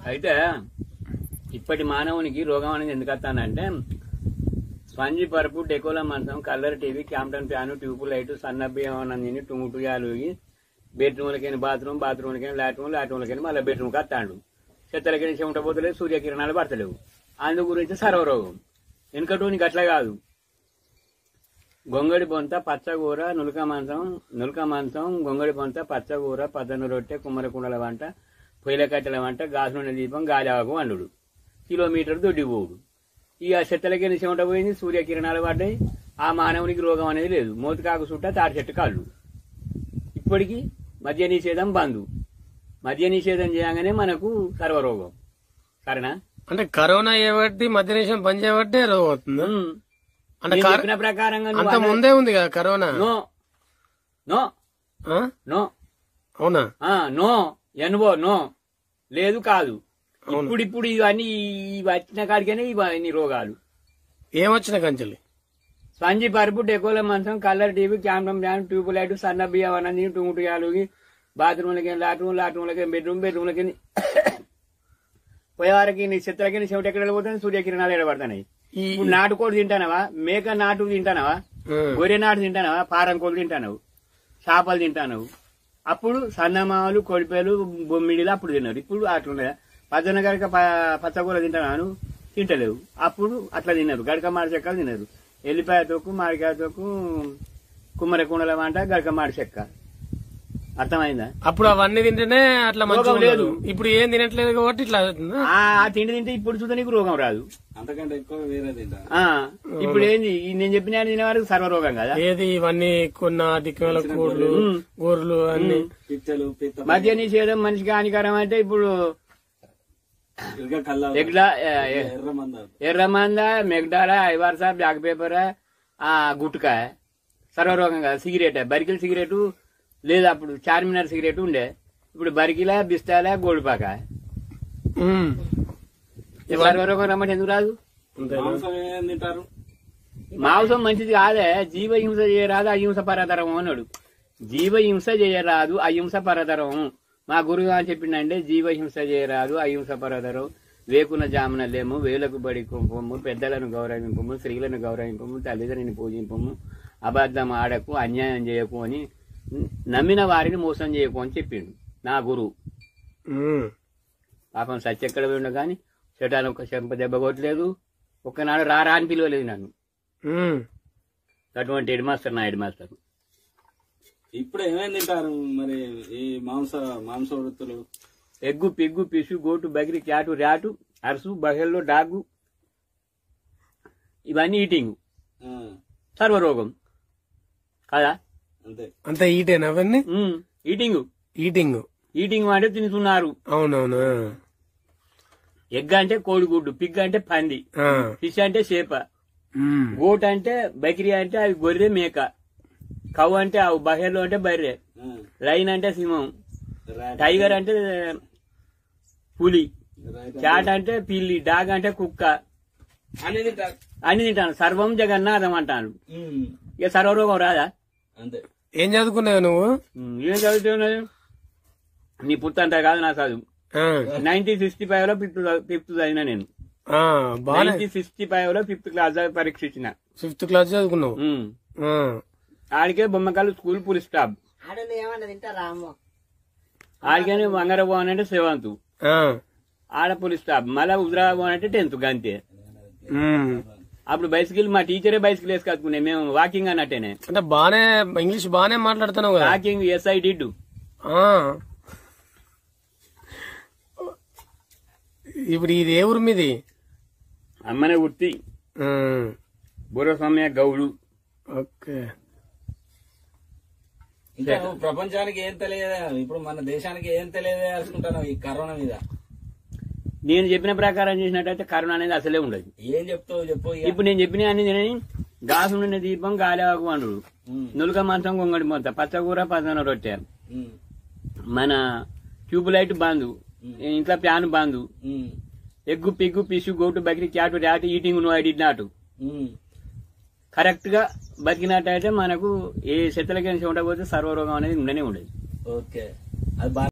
అయితే ఇప్పటి మానవునికి రోగం అనేది ఎందుకు వస్తానంటే స్పంజి పరుపు డెకోల మంచం colour TV Crompton fan tube light సన్నబియ్యం అన్నది టుంగుటుయాలు బెడ్రూమ్లకైనా బాత్రూమ్లకైనా లాట్రూమ్లకైనా మళ్ళీ బెడ్రూమ్కి వస్తాడు చెత్తలకైనా చెమట పోతలేదు సూర్యకిరణాలు పడతలేవు అందు గురించి సర్వరోగం వెనుకటోనికి అట్లా కాదు గొంగడి బొంత పచ్చగూర నులక మంచం గొంగడి బొంత పచ్చగూర పద్దను రొట్టె కుమ్మర కుండల వంట పొయ్యిల కట్టెల వంట గాసునున్న దీపం గాలివాకు వండుడు కిలోమీటర్ దొడ్డిపోవుడు ఇక చెత్తలకైనా చెమట పోయింది సూర్యకిరణాలు పడ్డాయి ఆ మానవునికి రోగం అనేది లేదు మోతికాకు చుట్ట తాటి చెట్టు కాళ్ళు ఇప్పటికీ మద్య నిషేధం బంధు మద్య నిషేధం చేయగానే మనకు సర్వరోగం సరేనా అంటే కరోనా ఏబట్టి మద్య నిషేధం బంద్ చేయబట్టే రోగం అవుతుంది అంటే చెప్పిన ప్రకారంగా అంత ముందే ఉంది కదా కరోనా నో నో నో అవునా నో ఎన్వో నో లేదు కాదు ఇప్పుడు ఇవన్నీ వచ్చిన కాడికనే ఇవన్నీ రోగాలు ఏమొచ్చిన కంచెలు స్పంజి పరుపు డెకోల మంచం colour TV Crompton fan tube light సన్న బియ్యం అన్నది టుంగుటుయాలు బాత్రూమ్లకి లాట్రూమ్లకి బెడ్రూమ్లకి పోయేవారికి నీ చెత్తలకి చెమట ఎక్కడ వెళ్ళిపోతుంది సూర్యకిరణాలు ఎడబడతాయి ఇప్పుడు నాటుకోడు తింటానవా మేక నాటు తింటానవా గొర్రె నాటు తింటానవా పారం కోళ్ళు తింటానవు చేపలు తింటానవు అప్పుడు సన్నమామలు కొడిపేలు బొమ్మిడిలు అప్పుడు తిన్నారు ఇప్పుడు అట్లున్నాయా పద్దెన గడక పచ్చకూర తింటాను తింటలేవు అప్పుడు అట్లా తిన్నారు గడక మాడి చెక్కలు తిన్నారు ఎల్లిపాయ తొక్కు మామిడికాయ తొక్కు కుమ్మర కుండల వంట గడక మాడి చెక్క అర్థమైందా అప్పుడు అవన్నీ తింటేనే అట్లా మంచిగా లేదు ఇప్పుడు ఏం తినట్లేదు కాబట్టి ఇట్లా ఆ తిండి తింటే ఇప్పుడు చూస్తే నీకు రోగం రాదు అంతకంటే ఎక్కువ వేరే తింటా ఇప్పుడు ఏంది నేను చెప్పిన తినేవారికి సర్వరోగం కదా ఏది ఇవన్నీ కొన్న దిక్కుల కూరలు గోర్లు అన్ని పిచ్చలు మద్య నిషేధం మనిషికి హానికరం అంటే ఇప్పుడు ఎర్రమంద మెగ్డాల ఐవార్స బ్లాక్ పేపర్ గుట్కా సర్వరోగం కదా సిగరెట్ బరికిల సిగరెట్ లేదా అప్పుడు చార్మినార్ సిగరెట్ ఉండే ఇప్పుడు బరికిల బిస్తాల గోల్పాక సర్వరోగం రమ్మంటే ఎందుకు రాదు తింటారు మాంసం మంచిది కాదే జీవహింస చేయరాదు అహింస పరతరం అన్నాడు జీవహింస చేయరాదు అహింస పరతరం మా గురువు అని చెప్పిండంటే జీవహింస చేయరాదు అహింస పరతరం వేకున జామున లేము వేలకు బడి కుంపము పెద్దలను గౌరవింపము స్త్రీలను గౌరవింపము తల్లిదండ్రుని పూజింపము అబద్ధం ఆడకు అన్యాయం చేయకు అని నమ్మిన వారిని మోసం చేయకు అని చెప్పిండు నా గురువు పాపం సత్యెక్కడ పోయిండు కానీ చెటాలు ఒక చెంప దెబ్బ కొట్టలేదు ఒక్కనాడు రారా అని పిలవలేదు నన్ను అటువంటి హెడ్ మాస్టర్ ఇప్పుడు ఏమేమి తింటారు మరి ఈ మాంస వృత్తులు egg pig fish goat బగిరి క్యాటు rat Arasu బహెల్లో డాగు ఇవన్నీ ఈటింగ్ సర్వరోగం కదా అంతే ఈటేనా అవన్నీ ఈటింగ్ అంటే తింటున్నారు అవునవును ఎగ్ అంటే కోడిగుడ్డు పిగ్ అంటే పంది ఫిష్ అంటే చేప గోట్ అంటే బకిరి అంటే అవి గొర్రె మేక కవ్ అంటే అవి బహెల్లో అంటే బర్రె లైన్ అంటే సింహం టైగర్ అంటే పులి క్యాట్ అంటే పిల్లి డాగ్ అంటే కుక్క అన్ని తింటాను సర్వం జగన్నాథం అంటాను ఇక సర్వరోగం రాదా అంతే ఏం చదువుకున్నావు నువ్వు ఏం చదువుతున్నావు నీ పుత్తంతా కాదు నా చదువు 1965 లో ఫిఫ్త్ చదివినా నేను 1965 లో 5th క్లాస్ పరీక్ష ఇచ్చిన 5th క్లాస్ చదువుకున్నావు ఆడికే బొమ్మకాలు స్కూల్ పులి స్టాప్ ఆడికే వంగర భవన్ అంటే 7th ఆడ పులి స్టాప్ మళ్ళా హుజరాబాద్ భవన్ అంటే 10th గంతే అప్పుడు బైసికల్ మా టీచరే బైసికల్ వేసుకొచ్చుకునే మేము వాకింగ్ అన్నట్టేనే అంటే బానే ఇంగ్లీష్ బానే మాట్లాడుతున్నావు వాకింగ్ ఎస్ఐ డిడ్ ఇప్పుడు ఇది ఏ ఊరు మీది అమ్మనే ఉత్తి బుర్రస్వామ్య గౌడు ఓకే ఇంకా ప్రపంచానికి ఏం తెలియదే ఇప్పుడు మన దేశానికి ఏం తెలియదే అనుకుంటాను ఈ కరోనా మీద నేను చెప్పిన ప్రకారం చేసినట్టయితే కరోనా అనేది అసలే ఉండదు ఏం చెప్తావు చెప్పు ఇప్పుడు నేను చెప్పిన అన్ని తినని గాసు నుండి దీపం గాలివాకు వండుడు నులక మంచం గొంగడి మొత్తం పచ్చకూర పదన రొట్టె మన ట్యూబ్ లైట్ బంద్ ఇంట్లో ప్యాన్ బంద్ ఎగ్గు పిగ్గు పిసు గోటు బకిరి cat rat eating no I did not correct గా బతికినట్టయితే మనకు ఏ చెత్తలకైనా ఉండకపోతే సర్వరోగం అనేది ఉండనే ఉండదు. ఓకే అది